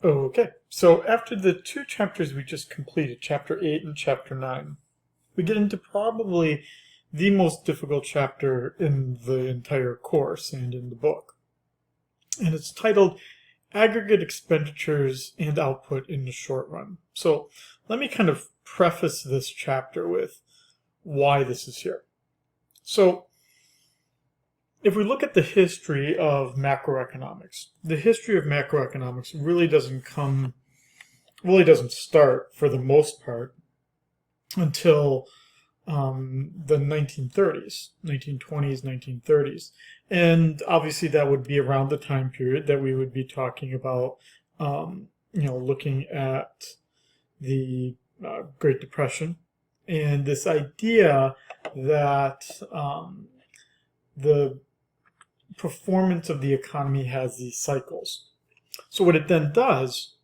Okay, so after the two chapters we just completed, chapter 8 and chapter 9, we get into probably the most difficult chapter in the entire course and in the book. And it's titled Aggregate Expenditures and Output in the Short Run. So let me kind of preface this chapter with why this is here. So if we look at the history of macroeconomics, the history of macroeconomics really doesn't start for the most part until the 1930s, 1920s, 1930s. And obviously that would be around the time period that we would be talking about, looking at the Great Depression and this idea that the performance of the economy has these cycles. So what it then does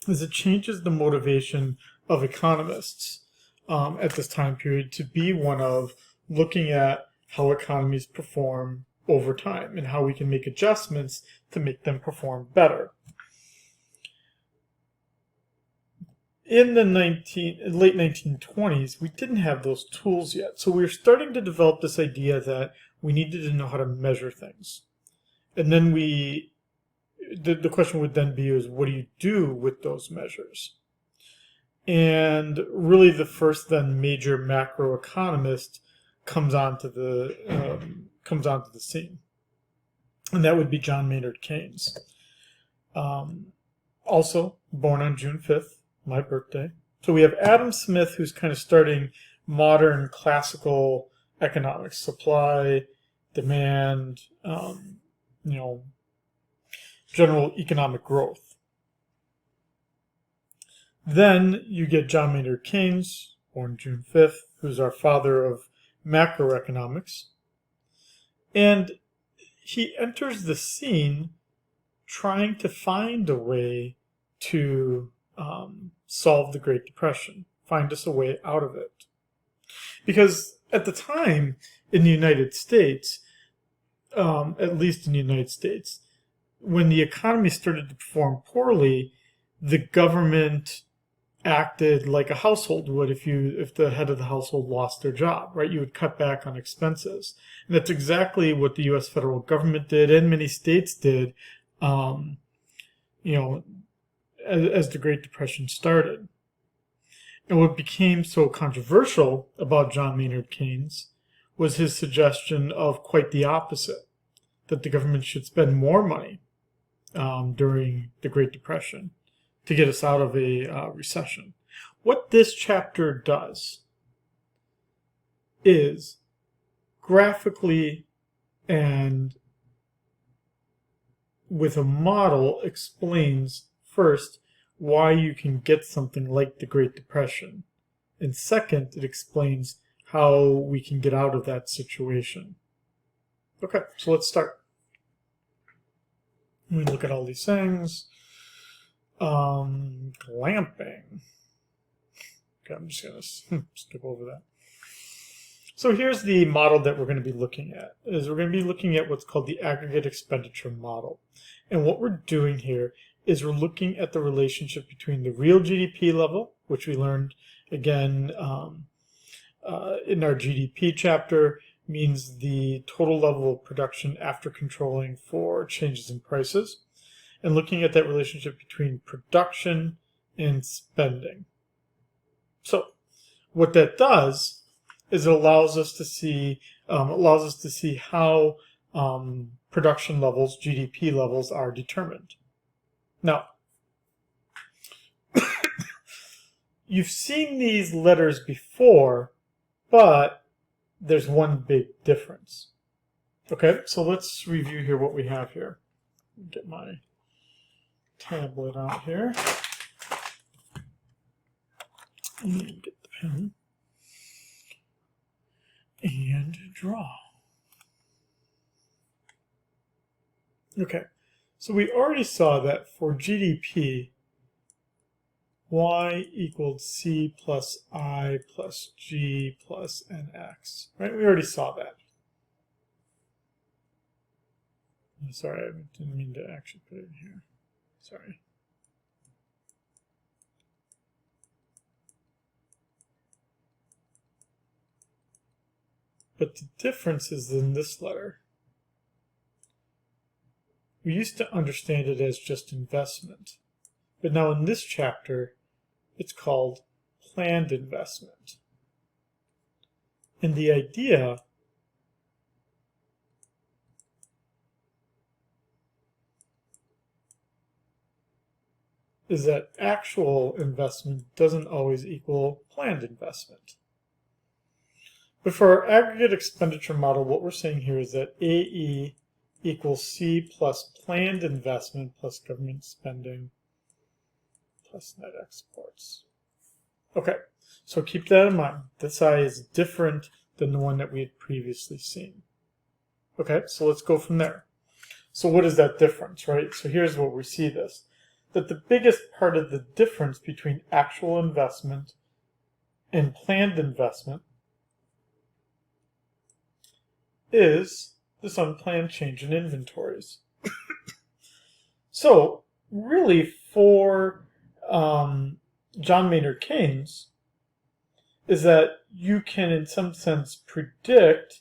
is it changes the motivation of economists at this time period to be one of looking at how economies perform over time and how we can make adjustments to make them perform better. In the late 1920s, we didn't have those tools yet. So we were starting to develop this idea that we needed to know how to measure things. And then the question would then be is, what do you do with those measures? And really the first then major macroeconomist comes onto the scene. And that would be John Maynard Keynes. Also born on June 5th, my birthday. So we have Adam Smith, who's kind of starting modern classical economics, supply, demand, general economic growth. Then you get John Maynard Keynes, born June 5th, who's our father of macroeconomics. And he enters the scene trying to find a way to solve the Great Depression, find us a way out of it. Because at the time in the United States, at least in the United States, when the economy started to perform poorly, the government acted like a household would if the head of the household lost their job, right? You would cut back on expenses. And that's exactly what the U.S. federal government did and many states did, as the Great Depression started. And what became so controversial about John Maynard Keynes was his suggestion of quite the opposite, that the government should spend more money during the Great Depression to get us out of a recession. What this chapter does is graphically and with a model explains first why you can get something like the Great Depression. And second, it explains how we can get out of that situation. Okay, so let's start. We look at all these things. Glamping. Okay, I'm just going to skip over that. So here's the model that we're going to be looking at. We're going to be looking at what's called the aggregate expenditure model. And what we're doing here is we're looking at the relationship between the real GDP level, which we learned again in our GDP chapter, means the total level of production after controlling for changes in prices, and looking at that relationship between production and spending. So what that does is it allows us to see how production levels, GDP levels, are determined. Now, you've seen these letters before, but there's one big difference. Okay, so let's review here what we have here. Get my tablet out here. And get the pen. And draw. Okay, so we already saw that for GDP, y equaled c plus I plus g plus nx, right? We already saw that. I'm sorry, I didn't mean to actually put it in here. Sorry. but the difference is in this letter. We used to understand it as just investment, but now in this chapter, it's called planned investment. And the idea is that actual investment doesn't always equal planned investment. But for our aggregate expenditure model, what we're saying here is that AE equals C plus planned investment plus government spending plus net exports. Okay, so keep that in mind. This I is different than the one that we had previously seen. Okay, so let's go from there. So what is that difference, right? So here's where we see this. That the biggest part of the difference between actual investment and planned investment is this unplanned change in inventories. So really for John Maynard Keynes is that you can in some sense predict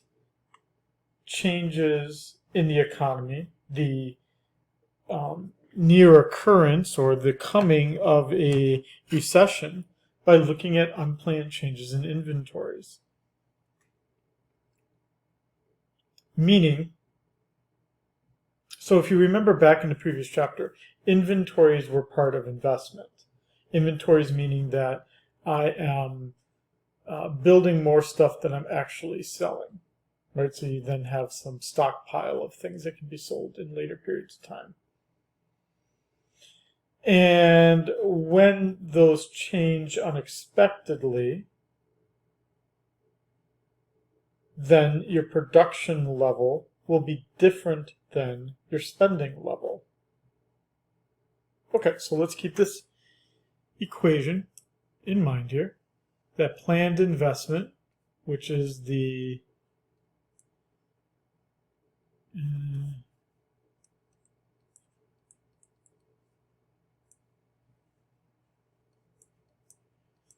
changes in the economy, the near occurrence or the coming of a recession by looking at unplanned changes in inventories. Meaning, so if you remember back in the previous chapter, inventories were part of investment. Inventories meaning that I am building more stuff than I'm actually selling, right? So you then have some stockpile of things that can be sold in later periods of time. And when those change unexpectedly, then your production level will be different than your spending level. Okay, so let's keep this equation in mind here. That planned investment, which is the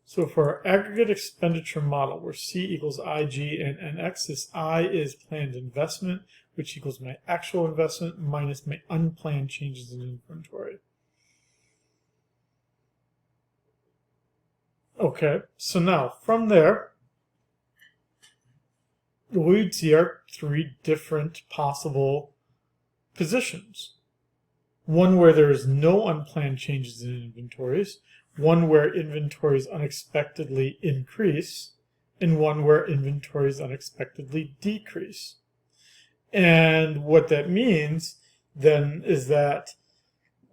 so for our aggregate expenditure model, where C equals IG and NX, this I is planned investment, which equals my actual investment minus my unplanned changes in inventory. Okay, so now from there, we'd see our three different possible positions. One where there is no unplanned changes in inventories, one where inventories unexpectedly increase, and one where inventories unexpectedly decrease. And what that means then is that,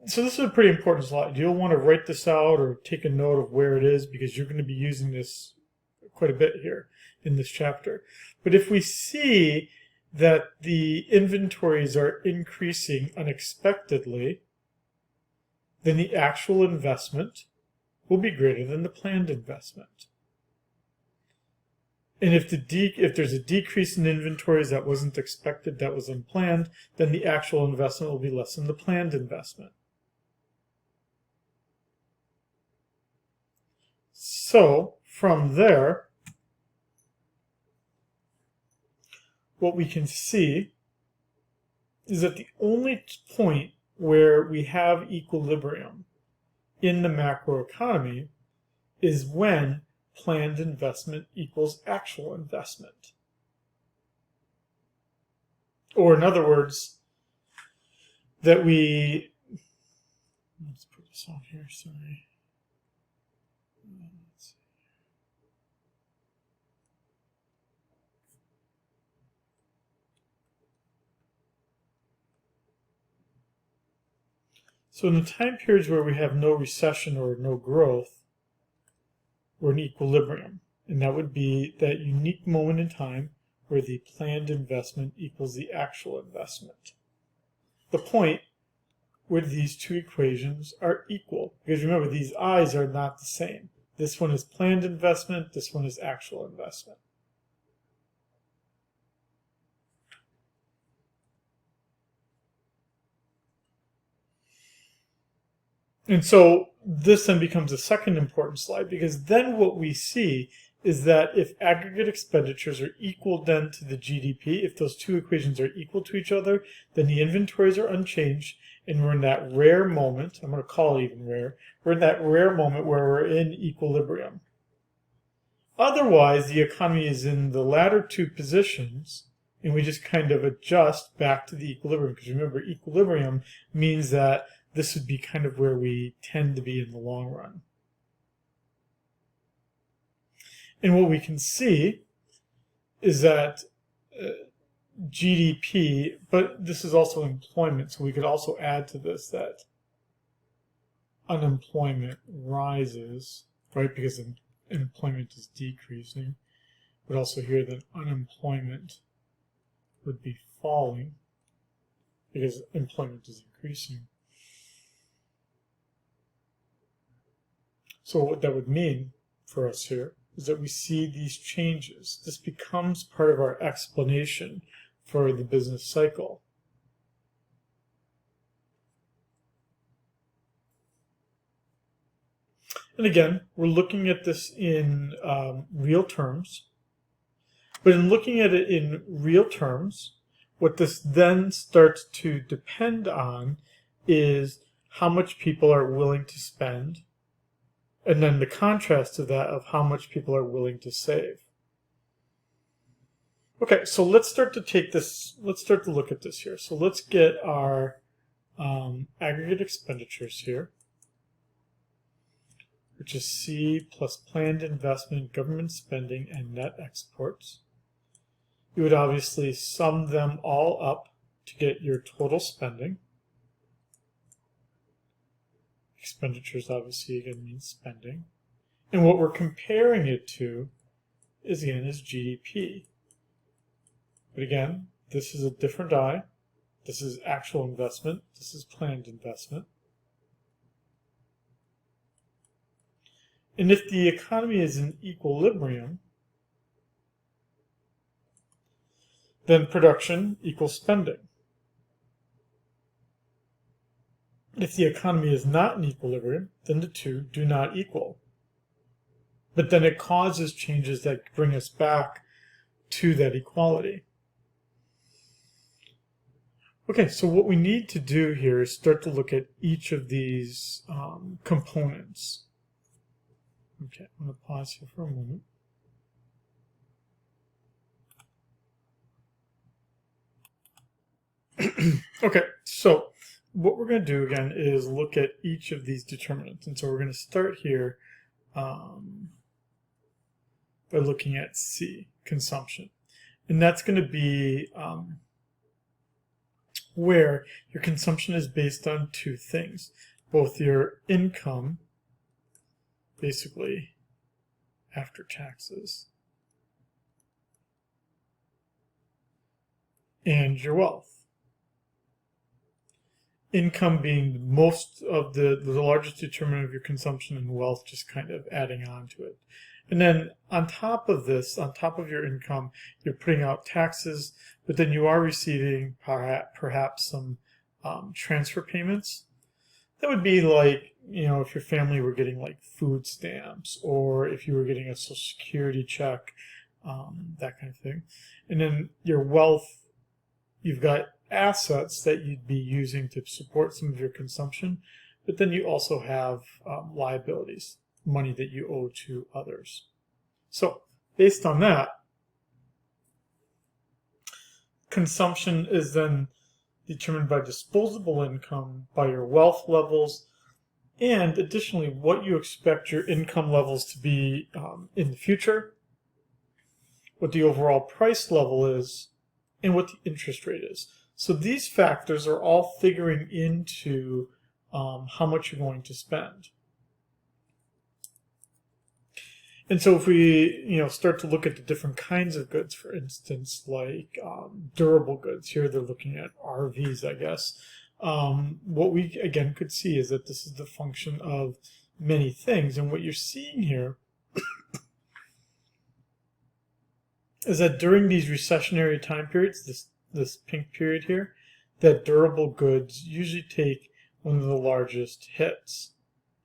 so this is a pretty important slide. You'll want to write this out or take a note of where it is because you're going to be using this quite a bit here in this chapter. But if we see that the inventories are increasing unexpectedly, then the actual investment will be greater than the planned investment. And if there's a decrease in inventories that wasn't expected, that was unplanned, then the actual investment will be less than the planned investment. So from there, what we can see is that the only point where we have equilibrium in the macroeconomy is when planned investment equals actual investment. Or in other words, that we, let's put this on here, sorry. So in the time periods where we have no recession or no growth, we're in equilibrium. And that would be that unique moment in time where the planned investment equals the actual investment. The point where these two equations are equal. Because remember, these I's are not the same. This one is planned investment, this one is actual investment. And so this then becomes a second important slide, because then what we see is that if aggregate expenditures are equal then to the GDP, if those two equations are equal to each other, then the inventories are unchanged, and we're in that rare moment, I'm going to call it even rare, we're in that rare moment where we're in equilibrium. Otherwise, the economy is in the latter two positions, and we just kind of adjust back to the equilibrium, because remember, equilibrium means that this would be kind of where we tend to be in the long run. And what we can see is that GDP, but this is also employment, so we could also add to this that unemployment rises, right, because employment is decreasing, but also here that unemployment would be falling because employment is increasing. So what that would mean for us here is that we see these changes. This becomes part of our explanation for the business cycle. And again, we're looking at this in real terms. But in looking at it in real terms, what this then starts to depend on is how much people are willing to spend, and then the contrast to that of how much people are willing to save. Okay, so let's start to look at this here. So let's get our aggregate expenditures here, which is C plus planned investment, government spending, and net exports. You would obviously sum them all up to get your total spending. Expenditures obviously again means spending. And what we're comparing it to is GDP. But again, this is a different I. This is actual investment. This is planned investment. And if the economy is in equilibrium, then production equals spending. If the economy is not in equilibrium, then the two do not equal. But then it causes changes that bring us back to that equality. Okay, so what we need to do here is start to look at each of these components. Okay, I'm going to pause here for a moment. Okay, so what we're going to do again is look at each of these determinants. And so we're going to start here by looking at C, consumption. And that's going to be where your consumption is based on two things. Both your income, basically after taxes, and your wealth. Income being most of the largest determinant of your consumption, and wealth just kind of adding on to it. And then on top of this, on top of your income, you're putting out taxes, but then you are receiving perhaps some transfer payments. That would be like, if your family were getting like food stamps, or if you were getting a Social Security check, that kind of thing. And then your wealth, you've got assets that you'd be using to support some of your consumption, but then you also have liabilities, money that you owe to others. So based on that, consumption is then determined by disposable income, by your wealth levels, and additionally what you expect your income levels to be in the future, what the overall price level is, and what the interest rate is. So these factors are all figuring into how much you're going to spend. And so if we start to look at the different kinds of goods, for instance, like durable goods, here they're looking at RVs, I guess. What we, again, could see is that this is the function of many things. And what you're seeing here is that during these recessionary time periods, this pink period here, that durable goods usually take one of the largest hits,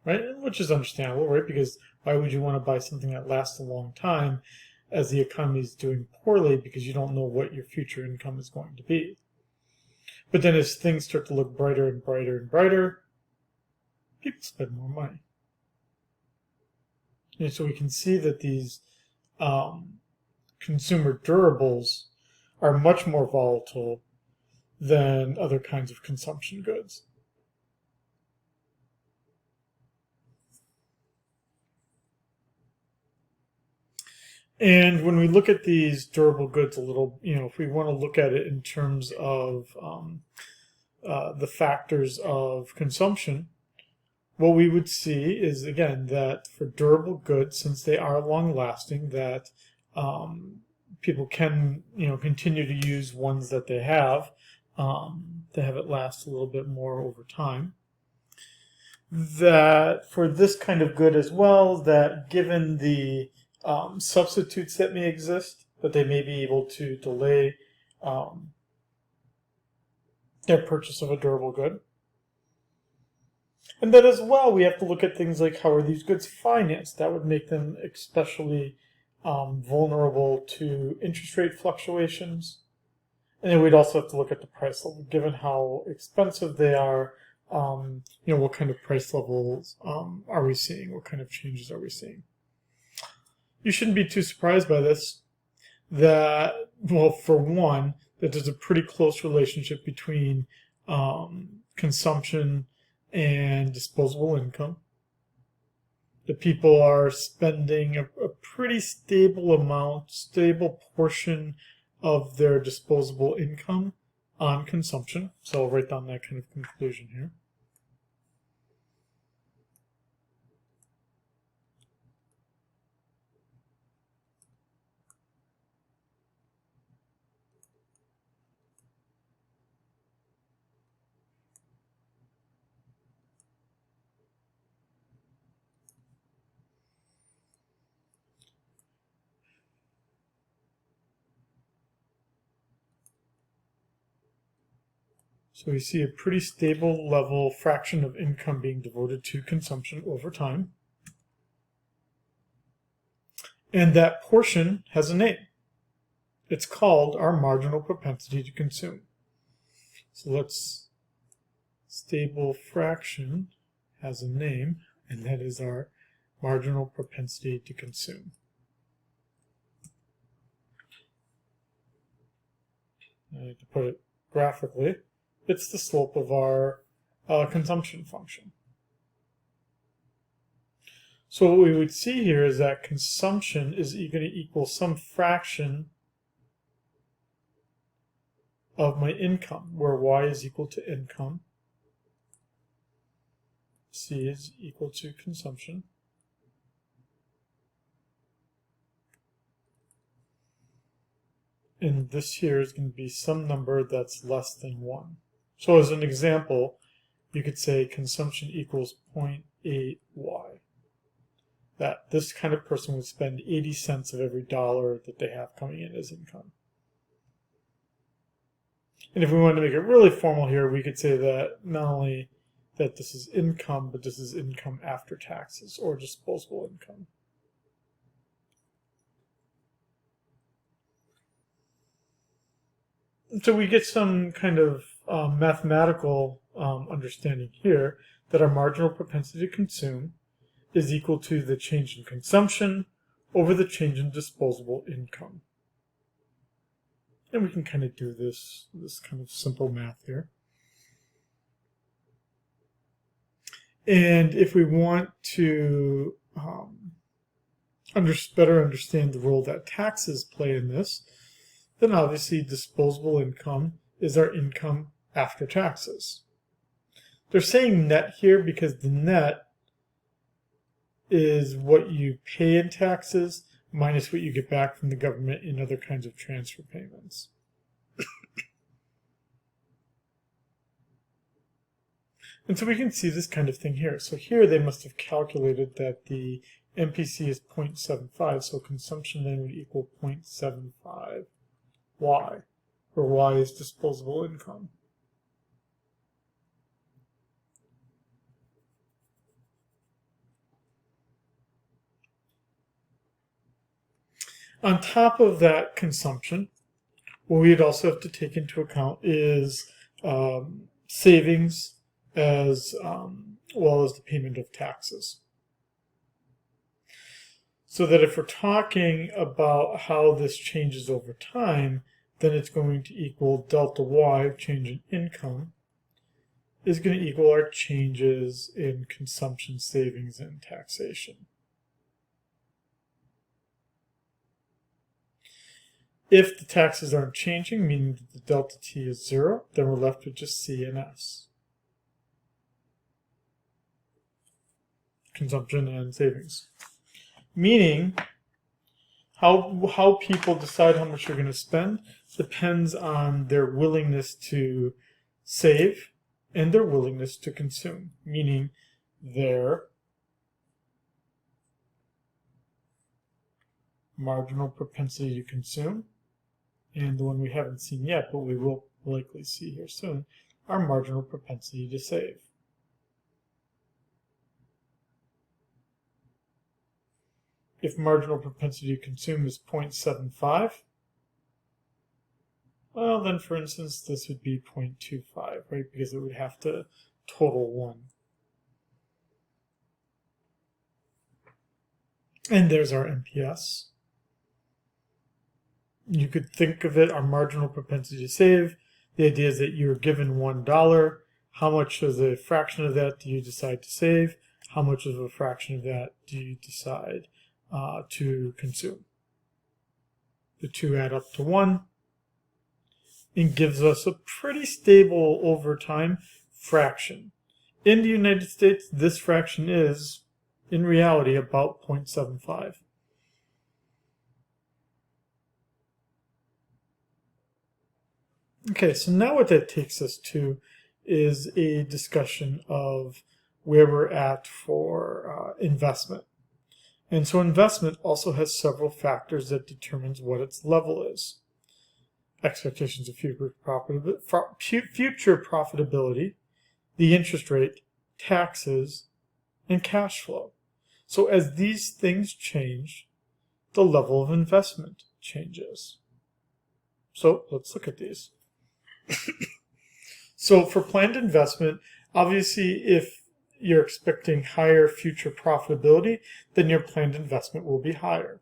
right? Which is understandable, right? Because Why would you want to buy something that lasts a long time as the economy is doing poorly because you don't know what your future income is going to be? But then as things start to look brighter and brighter and brighter, people spend more money. And so we can see that these consumer durables are much more volatile than other kinds of consumption goods. And when we look at these durable goods a little, if we want to look at it in terms of the factors of consumption, what we would see is, again, that for durable goods, since they are long-lasting, that people can, continue to use ones that they have to have it last a little bit more over time. That for this kind of good as well, that given the substitutes that may exist, that they may be able to delay their purchase of a durable good. And then as well, we have to look at things like how are these goods financed. That would make them especially vulnerable to interest rate fluctuations. And then we'd also have to look at the price level, given how expensive they are. What kind of price levels are we seeing? What kind of changes are we seeing? You shouldn't be too surprised by this. That, well, for one, that there's a pretty close relationship between consumption and disposable income. That people are spending a pretty stable portion of their disposable income on consumption. So I'll write down that kind of conclusion here. So we see a pretty stable level fraction of income being devoted to consumption over time. And that portion has a name. It's called our marginal propensity to consume. So let's, stable fraction has a name, and that is our marginal propensity to consume. To put it graphically, it's the slope of our consumption function. So what we would see here is that consumption is going to equal some fraction of my income, where y is equal to income, c is equal to consumption, and this here is going to be some number that's less than 1. So as an example, you could say consumption equals 0.8y. That this kind of person would spend 80 cents of every dollar that they have coming in as income. And if we wanted to make it really formal here, we could say that not only that this is income, but this is income after taxes, or disposable income. So we get some kind of mathematical understanding here that our marginal propensity to consume is equal to the change in consumption over the change in disposable income. And we can kind of do this kind of simple math here. And if we want to better understand the role that taxes play in this, then obviously disposable income is our income after taxes. They're saying net here because the net is what you pay in taxes minus what you get back from the government in other kinds of transfer payments. And so we can see this kind of thing here. So here they must have calculated that the MPC is 0.75, so consumption then would equal 0.75 y, where y is disposable income. On top of that consumption, what we'd also have to take into account is savings as well as the payment of taxes. So that if we're talking about how this changes over time, then it's going to equal delta y, change in income, is going to equal our changes in consumption, savings, and taxation. If the taxes aren't changing, meaning that the delta t is 0, then we're left with just C and S. Consumption and savings. Meaning, how people decide how much they're going to spend depends on their willingness to save and their willingness to consume. Meaning, their marginal propensity to consume, and the one we haven't seen yet, but we will likely see here soon, our marginal propensity to save. If marginal propensity to consume is 0.75, well, then for instance, this would be 0.25, right? Because it would have to total 1. And there's our MPS. You could think of it, our marginal propensity to save. The idea is that you're given $1. How much of a fraction of that do you decide to save? How much of a fraction of that do you decide to consume? The two add up to 1 and gives us a pretty stable over time fraction. In the United States, this fraction is, in reality, about 0.75. Okay, so now what that takes us to is a discussion of where we're at for investment. And so investment also has several factors that determines what its level is. Expectations of future profitability, the interest rate, taxes, and cash flow. So as these things change, the level of investment changes. So let's look at these. So for planned investment, obviously if you're expecting higher future profitability, then your planned investment will be higher.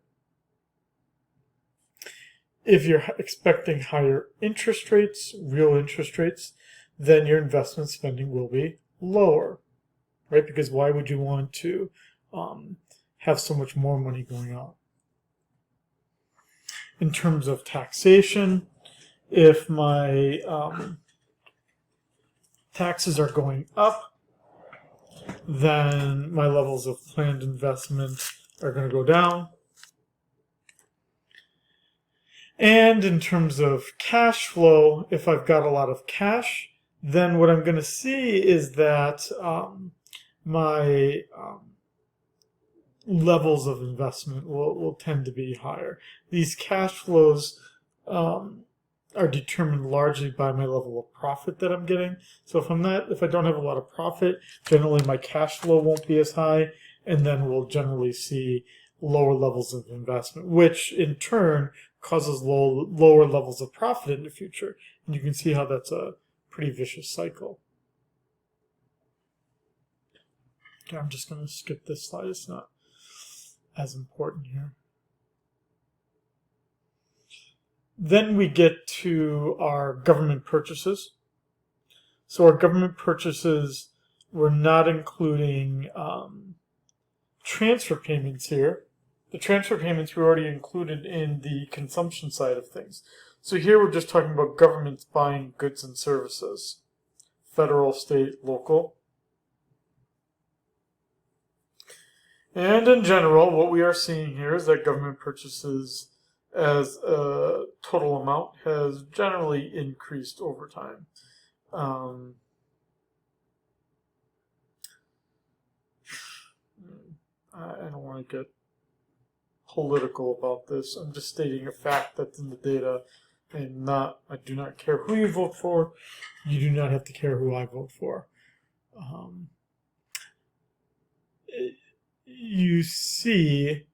If you're expecting higher interest rates, real interest rates, then your investment spending will be lower, right? Because why would you want to have so much more money going out? In terms of taxation, if my taxes are going up, then my levels of planned investment are going to go down. And in terms of cash flow, if I've got a lot of cash, then what I'm going to see is that my levels of investment will tend to be higher. These cash flows are determined largely by my level of profit that I'm getting. So if I don't have a lot of profit, generally my cash flow won't be as high, and then we'll generally see lower levels of investment, which in turn causes lower levels of profit in the future. And you can see how that's a pretty vicious cycle. Okay, I'm just going to skip this slide. It's not as important here. Then we get to our government purchases. So our government purchases, we're not including transfer payments here. The transfer payments were already included in the consumption side of things. So here we're just talking about governments buying goods and services. Federal, state, local. And in general, what we are seeing here is that government purchases as a total amount has generally increased over time. I don't want to get political about this. I'm just stating a fact that's in the data, and I do not care who you vote for. You do not have to care who I vote for. You see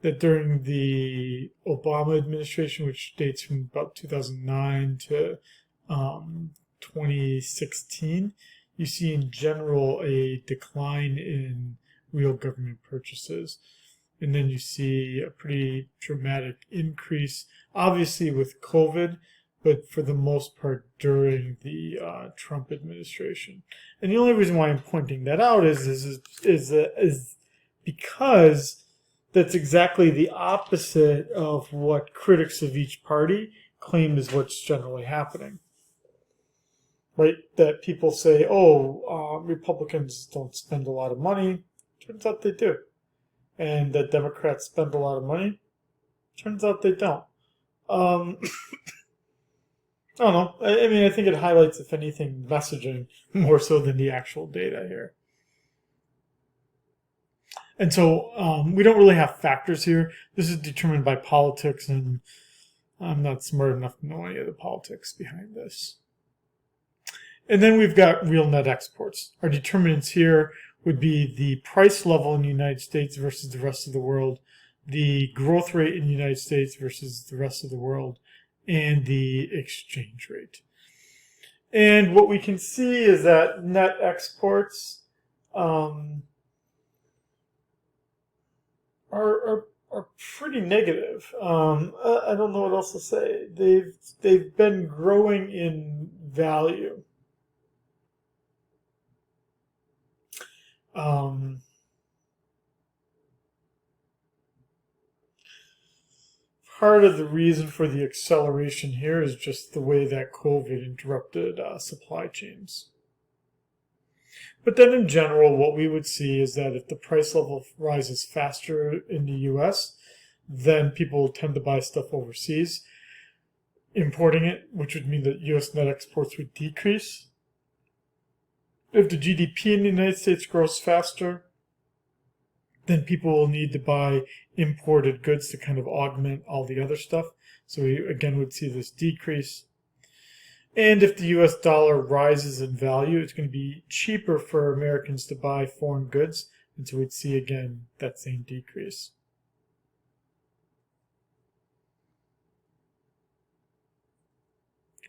that during the Obama administration, which dates from about 2009 to 2016, you see in general a decline in real government purchases. And then you see a pretty dramatic increase, obviously with COVID, but for the most part during the Trump administration. And the only reason why I'm pointing that out is because that's exactly the opposite of what critics of each party claim is what's generally happening. Right? That people say, Republicans don't spend a lot of money. Turns out they do. And that Democrats spend a lot of money. Turns out they don't. I don't know. I mean, I think it highlights, if anything, messaging more so than the actual data here. And so we don't really have factors here. This is determined by politics, and I'm not smart enough to know any of the politics behind this. And then we've got real net exports. Our determinants here would be the price level in the United States versus the rest of the world, the growth rate in the United States versus the rest of the world, and the exchange rate. And what we can see is that net exports are pretty negative. I don't know what else to say. They've been growing in value. Part of the reason for the acceleration here is just the way that COVID interrupted supply chains. But then in general, what we would see is that if the price level rises faster in the US, then people tend to buy stuff overseas, importing it, which would mean that US net exports would decrease. If the GDP in the United States grows faster, then people will need to buy imported goods to kind of augment all the other stuff. So we, again, would see this decrease. And if the US dollar rises in value, it's going to be cheaper for Americans to buy foreign goods. And so we'd see, again, that same decrease.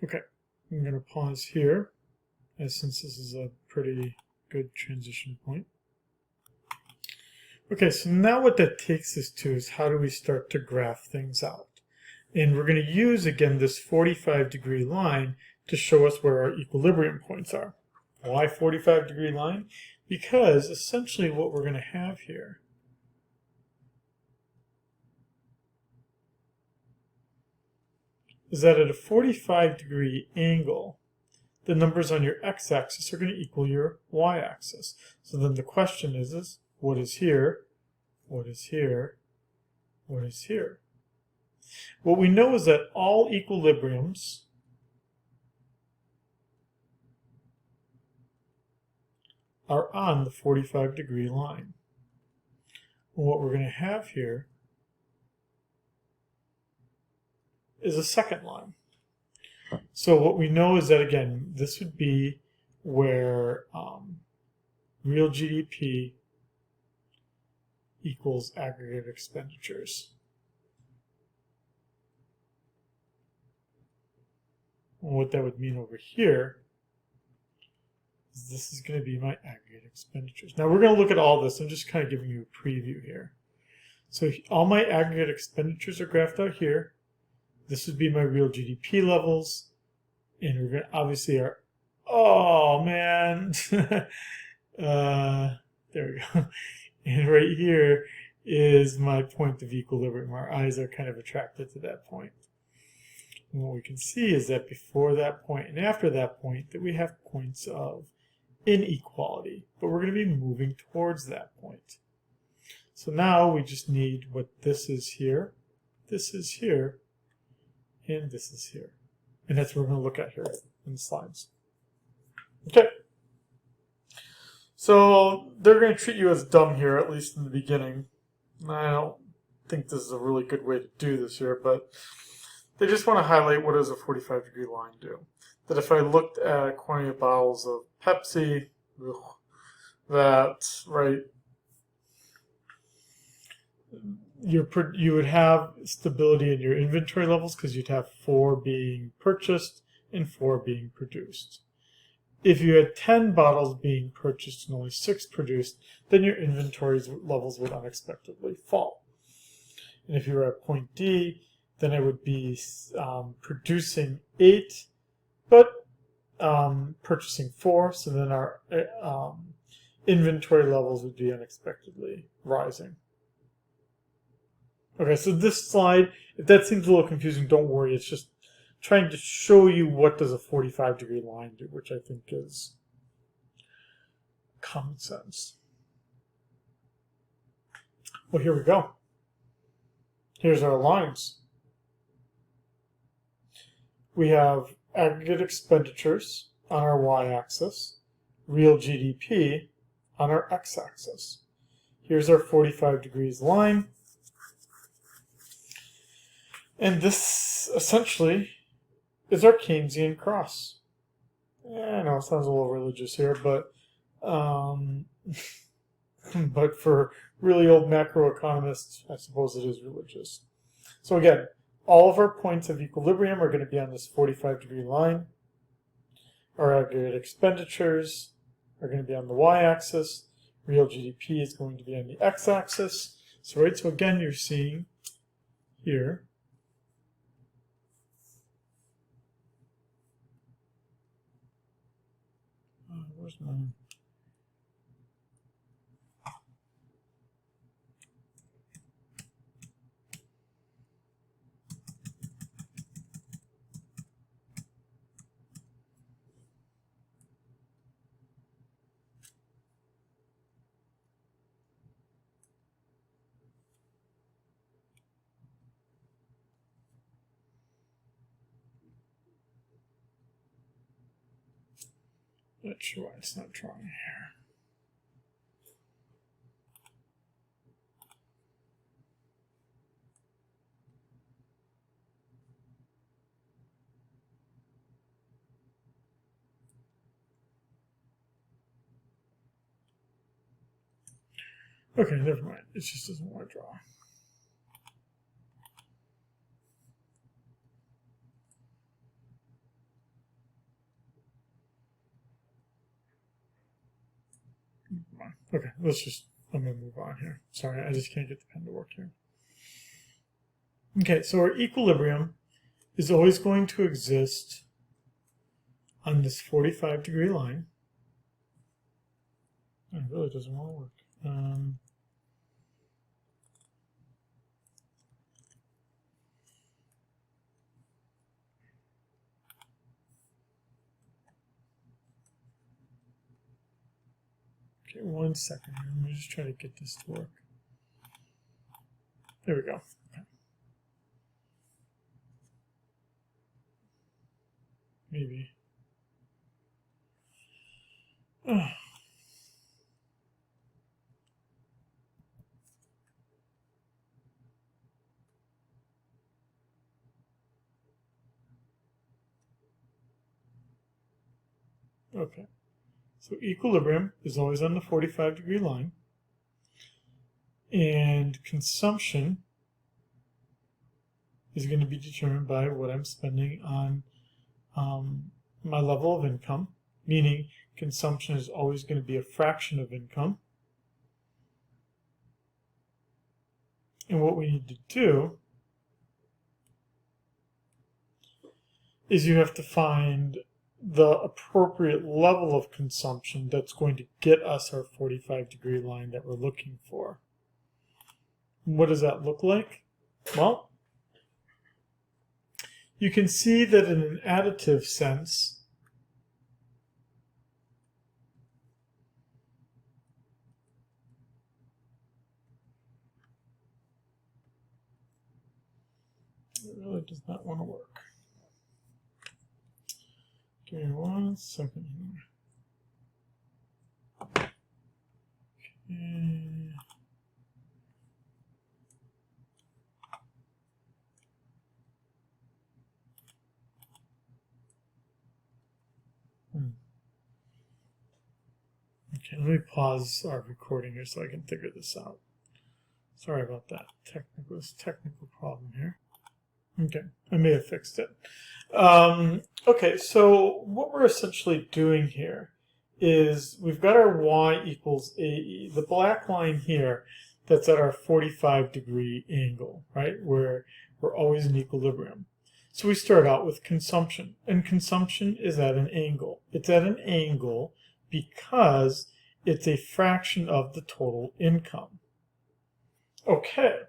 Okay, I'm going to pause here, since this is a pretty good transition point. Okay, so now what that takes us to is how do we start to graph things out? And we're going to use, again, this 45-degree line to show us where our equilibrium points are. Why 45-degree line? Because essentially what we're going to have here is that at a 45-degree angle, the numbers on your x-axis are going to equal your y-axis. So then the question is what is here, what is here, what is here? What we know is that all equilibriums are on the 45-degree line. And what we're going to have here is a second line. So what we know is that, again, this would be where real GDP equals aggregate expenditures. And what that would mean over here is this is going to be my aggregate expenditures. Now we're going to look at all this. I'm just kind of giving you a preview here. So all my aggregate expenditures are graphed out here. This would be my real GDP levels. And we're going to obviously are, oh man, there we go. And right here is my point of equilibrium. Our eyes are kind of attracted to that point. And what we can see is that before that point and after that point that we have points of inequality, but we're going to be moving towards that point. So now we just need what this is here, and this is here. And that's what we're going to look at here in the slides. Okay. So they're going to treat you as dumb here, at least in the beginning. I don't think this is a really good way to do this here, but they just want to highlight what does a 45-degree line do. That if I looked at a quantity of bottles of Pepsi, you would have stability in your inventory levels because you'd have 4 being purchased and 4 being produced. If you had 10 bottles being purchased and only 6 produced, then your inventory levels would unexpectedly fall. And if you were at point D, then it would be producing 8, but purchasing 4, so then our inventory levels would be unexpectedly rising. Okay, so this slide, if that seems a little confusing, don't worry. It's just trying to show you what does a 45-degree line do, which I think is common sense. Well, here we go. Here's our lines. We have aggregate expenditures on our y-axis, real GDP on our x-axis. Here's our 45 degrees line. And this essentially is our Keynesian cross. I know it sounds a little religious here, but but for really old macroeconomists, I suppose it is religious. So again, all of our points of equilibrium are going to be on this 45-degree line. Our aggregate expenditures are going to be on the y-axis. Real GDP is going to be on the x-axis. So again, you're seeing here where's mine? Not sure why it's not drawing here. Okay, never mind. It just doesn't want to draw. Okay, I'm going to move on here. Sorry, I just can't get the pen to work here. Okay, so our equilibrium is always going to exist on this 45-degree line. It really doesn't want to work. Okay, 1 second. Let me just try to get this to work. There we go. Okay. Maybe. Oh. Okay. So equilibrium is always on the 45-degree line. And consumption is going to be determined by what I'm spending on my level of income, meaning consumption is always going to be a fraction of income. And what we need to do is you have to find the appropriate level of consumption that's going to get us our 45-degree line that we're looking for. What does that look like? Well, you can see that in an additive sense, it really does not want to work. Give me 1 second here. Okay, let me pause our recording here so I can figure this out. Sorry about that. Technical problem here. Okay, I may have fixed it. Okay, so what we're essentially doing here is we've got our y equals AE. The black line here, that's at our 45-degree angle, right? Where we're always in equilibrium. So we start out with consumption, and consumption is at an angle. It's at an angle because it's a fraction of the total income. Okay.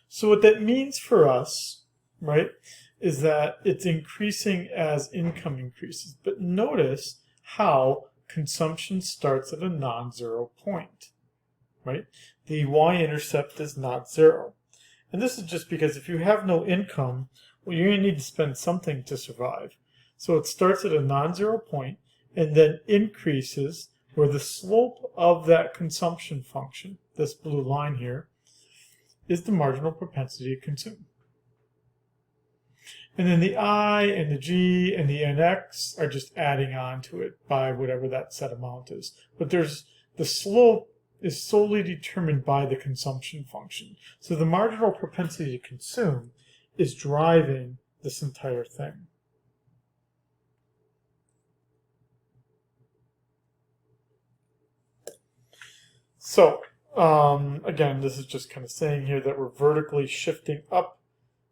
So what that means for us, right, is that it's increasing as income increases. But notice how consumption starts at a non-zero point, right? The y-intercept is not zero. And this is just because if you have no income, well, you're going to need to spend something to survive. So it starts at a non-zero point and then increases where the slope of that consumption function, this blue line here, is the marginal propensity to consume. And then the I and the G and the NX are just adding on to it by whatever that set amount is. But the slope is solely determined by the consumption function. So the marginal propensity to consume is driving this entire thing. So, again, this is just kind of saying here that we're vertically shifting up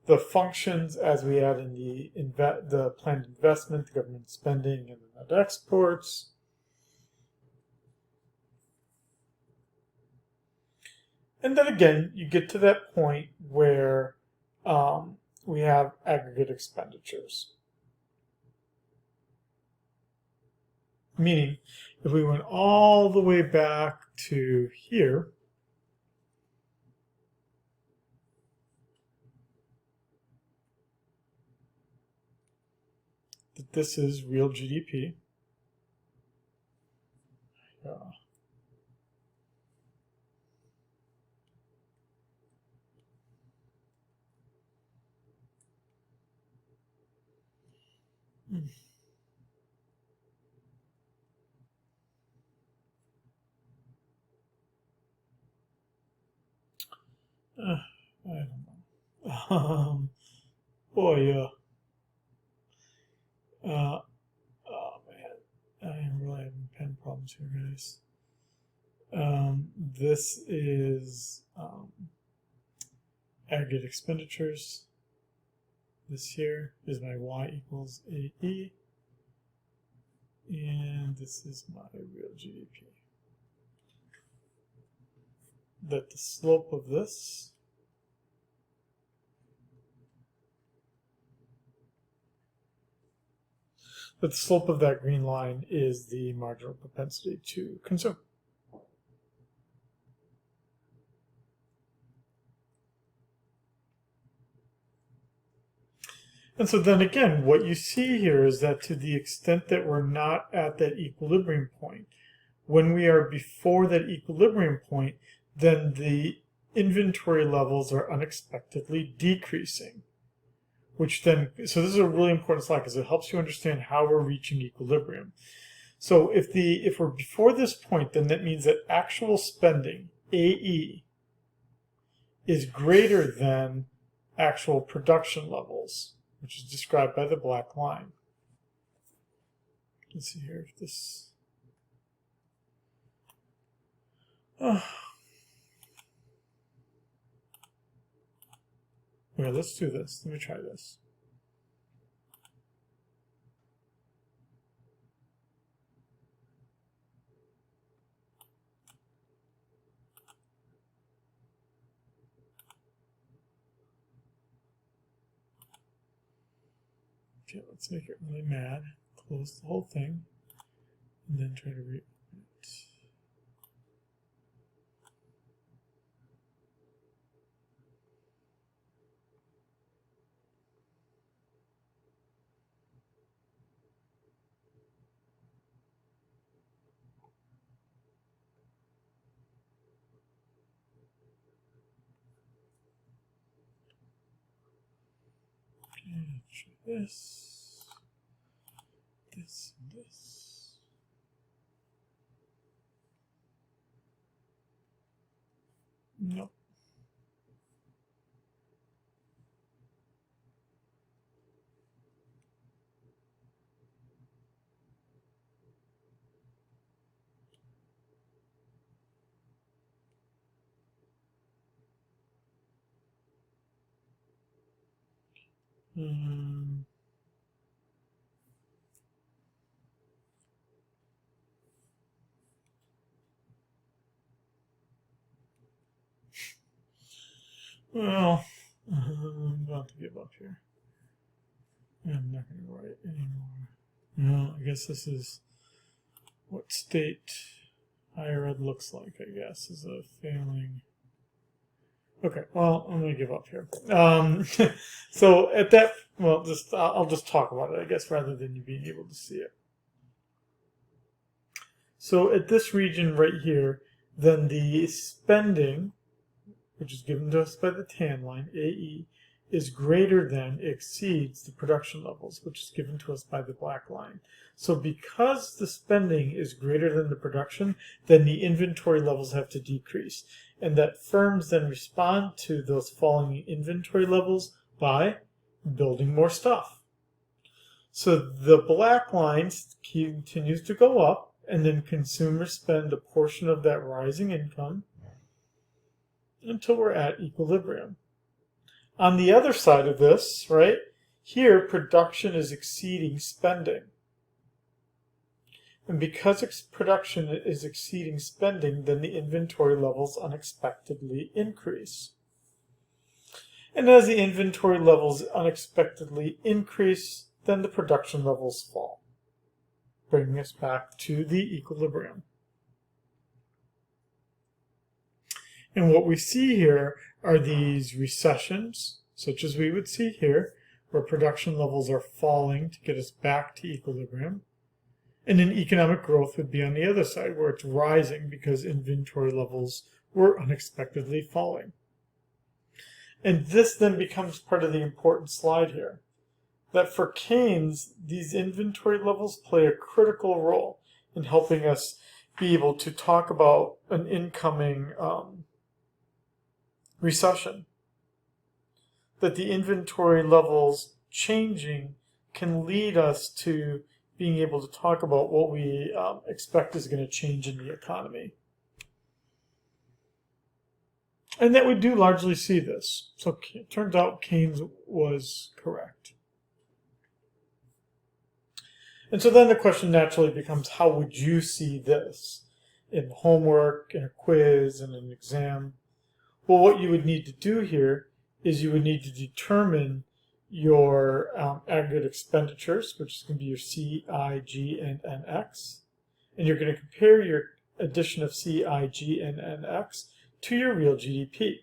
the functions as we add in the planned investment, the government spending, and the net exports. And then again, you get to that point where we have aggregate expenditures. Meaning, if we went all the way back to here, that this is real GDP. I don't know. Boy, oh man, I am really having pen problems here, guys. This is aggregate expenditures. This here is my y equals AE. And this is my real GDP. That the slope of this that green line is the marginal propensity to consume. And so then again, what you see here is that to the extent that we're not at that equilibrium point, when we are before that equilibrium point, then the inventory levels are unexpectedly decreasing. Which then, so this is a really important slide because it helps you understand how we're reaching equilibrium. So if we're before this point, then that means that actual spending, AE, is greater than actual production levels, which is described by the black line. Let's see here if this... Okay, let's do this. Let me try this. Okay, let's make it really mad. Close the whole thing, and then try to read it. This, and this. No. Well, I'm about to give up here. I'm not going to write anymore. No, I guess this is what state higher ed looks like, I guess, is a failing. Okay, well, I'm going to give up here. So at that, well, I'll just talk about it, I guess, rather than you being able to see it. So at this region right here, then the spending, which is given to us by the tan line, AE, is greater than, exceeds the production levels, which is given to us by the black line. So because the spending is greater than the production, then the inventory levels have to decrease. And that firms then respond to those falling inventory levels by building more stuff. So the black line continues to go up, and then consumers spend a portion of that rising income until we're at equilibrium. On the other side of this, right, here production is exceeding spending. And because production is exceeding spending, then the inventory levels unexpectedly increase. And as the inventory levels unexpectedly increase, then the production levels fall, bringing us back to the equilibrium. And what we see here are these recessions, such as we would see here, where production levels are falling to get us back to equilibrium. And then economic growth would be on the other side, where it's rising because inventory levels were unexpectedly falling. And this then becomes part of the important slide here, that for Keynes, these inventory levels play a critical role in helping us be able to talk about an incoming recession. That the inventory levels changing can lead us to being able to talk about what we expect is going to change in the economy. And that we do largely see this. So it turns out Keynes was correct. And so then the question naturally becomes, how would you see this in homework, in a quiz, in an exam? Well, what you would need to do here is you would need to determine your aggregate expenditures, which is going to be your C, I, G, and NX. And you're going to compare your addition of C, I, G, and NX to your real GDP.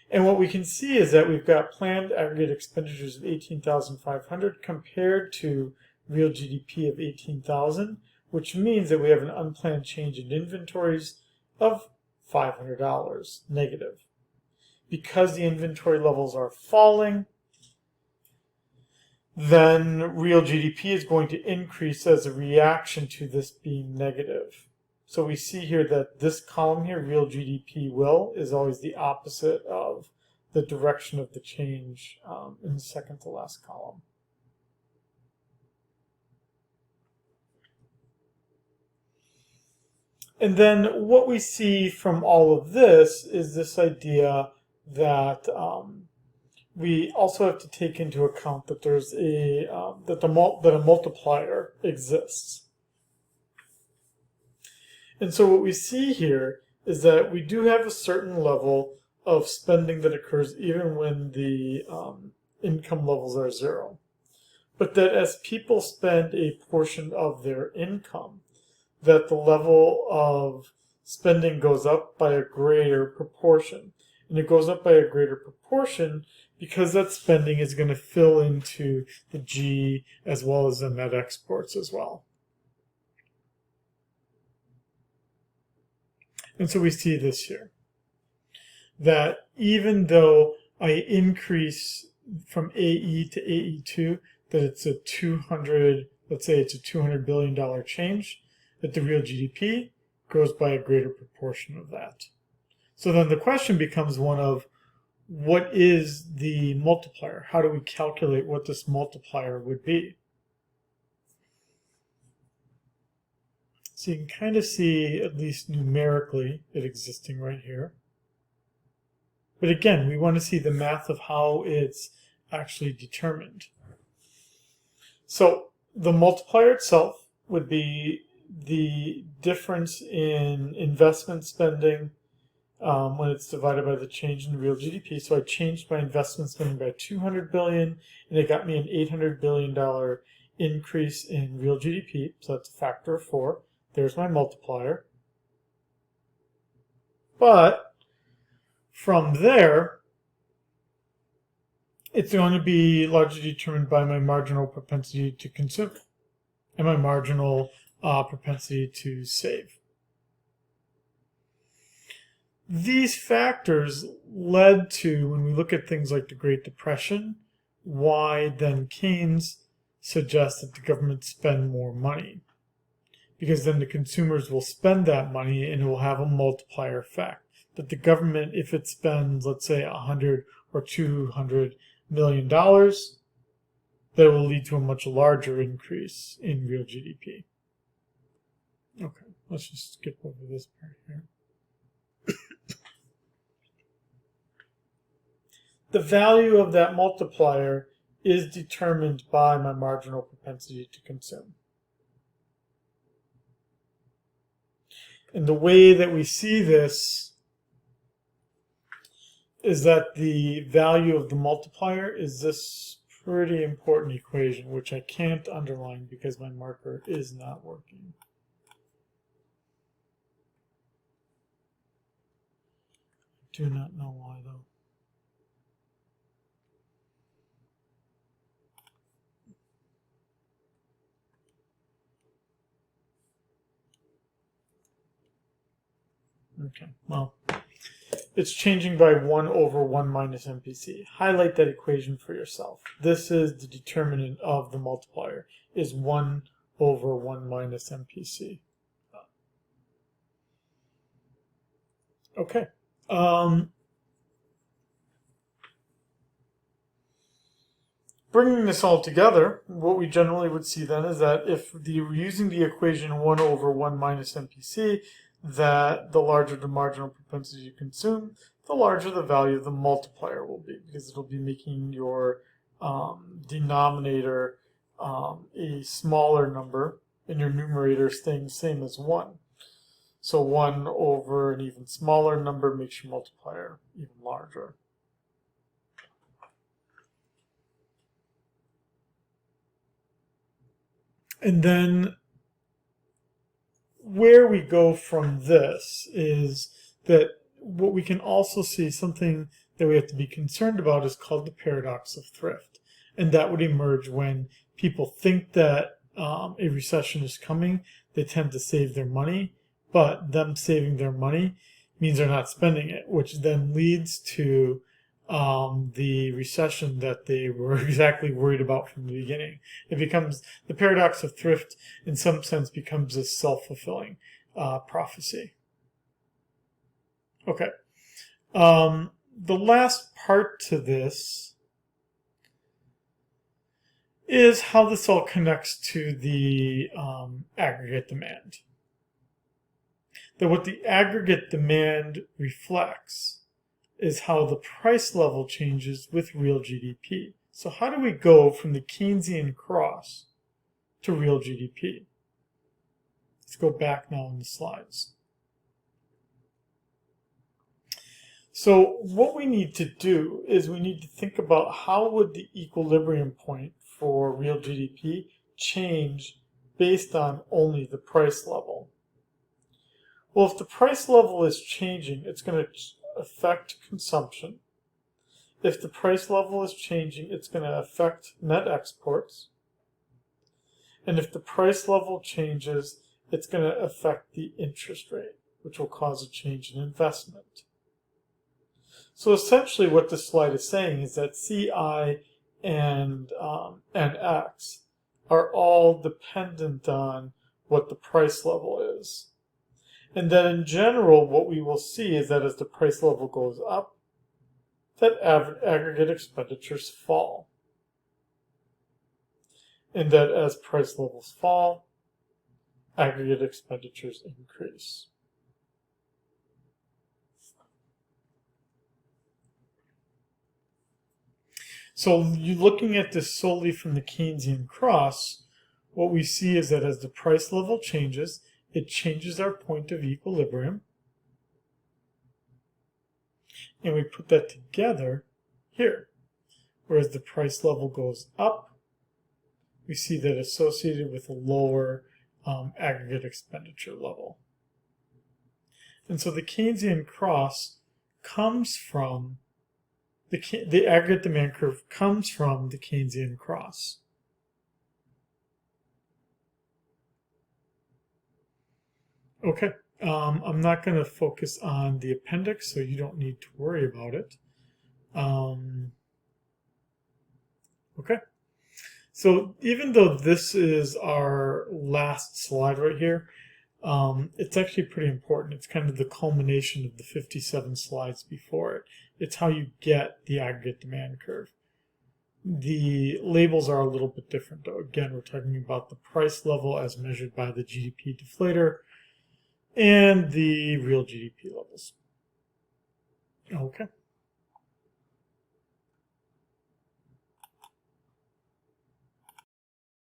And what we can see is that we've got planned aggregate expenditures of $18,500 compared to real GDP of $18,000, which means that we have an unplanned change in inventories of $500 negative. Because the inventory levels are falling, then real GDP is going to increase as a reaction to this being negative. So we see here that this column here, real GDP will, is always the opposite of the direction of the change in the second to last column. And then what we see from all of this is this idea that we also have to take into account that there's that a multiplier exists. And so what we see here is that we do have a certain level of spending that occurs even when the income levels are zero. But that as people spend a portion of their income, that the level of spending goes up by a greater proportion. And it goes up by a greater proportion because that spending is going to fill into the G as well as the net exports as well. And so we see this here, that even though I increase from AE to AE2, that it's a let's say it's a $200 billion change, that the real GDP grows by a greater proportion of that. So then the question becomes one of, what is the multiplier? How do we calculate what this multiplier would be? So you can kind of see, at least numerically, it existing right here. But again, we want to see the math of how it's actually determined. So the multiplier itself would be the difference in investment spending when it's divided by the change in real GDP. So I changed my investment spending by 200 billion, and it got me an $800 billion increase in real GDP. So that's a factor of 4. There's my multiplier. But from there, it's going to be largely determined by my marginal propensity to consume and my marginal propensity to save. These factors led to, when we look at things like the Great Depression, why then Keynes suggests that the government spend more money. Because then the consumers will spend that money and it will have a multiplier effect. That the government, if it spends, let's say, $100 or $200 million, that will lead to a much larger increase in real GDP. Okay, let's just skip over this part here. The value of that multiplier is determined by my marginal propensity to consume. And the way that we see this is that the value of the multiplier is this pretty important equation, which I can't underline because my marker is not working. I do not know why, though. Okay, well, it's changing by 1 over 1 minus MPC. Highlight that equation for yourself. This is the determinant of the multiplier, is 1 over 1 minus MPC. Okay. Bringing this all together, what we generally would see then is that if we're using the equation 1 over 1 minus MPC, that the larger the marginal propensity to consume, the larger the value of the multiplier will be, because it'll be making your denominator a smaller number and your numerator staying the same as 1. So 1 over an even smaller number makes your multiplier even larger. And then where we go from this is that what we can also see, something that we have to be concerned about, is called the paradox of thrift. And that would emerge when people think that a recession is coming. They tend to save their money, but them saving their money means they're not spending it, which then leads to the recession that they were exactly worried about from the beginning. It becomes, the paradox of thrift in some sense becomes a self-fulfilling prophecy. Okay. The last part to this is how this all connects to the aggregate demand. That what the aggregate demand reflects is how the price level changes with real GDP. So how do we go from the Keynesian cross to real GDP? Let's go back now in the slides. So what we need to do is we need to think about how would the equilibrium point for real GDP change based on only the price level. Well, if the price level is changing, it's going to affect consumption. If the price level is changing, it's going to affect net exports. And if the price level changes, it's going to affect the interest rate, which will cause a change in investment. So essentially what this slide is saying is that CI and X are all dependent on what the price level is. And then in general, what we will see is that as the price level goes up, that aggregate expenditures fall. And that as price levels fall, aggregate expenditures increase. So you looking at this solely from the Keynesian cross, what we see is that as the price level changes, it changes our point of equilibrium. And we put that together here. Whereas the price level goes up, we see that associated with a lower aggregate expenditure level. And so the Keynesian cross comes from the aggregate demand curve comes from the Keynesian cross. Okay, I'm not going to focus on the appendix, so you don't need to worry about it. Okay, so even though this is our last slide right here, it's actually pretty important. It's kind of the culmination of the 57 slides before it. It's how you get the aggregate demand curve. The labels are a little bit different, though. Again, we're talking about the price level as measured by the GDP deflator and the real GDP levels. Okay.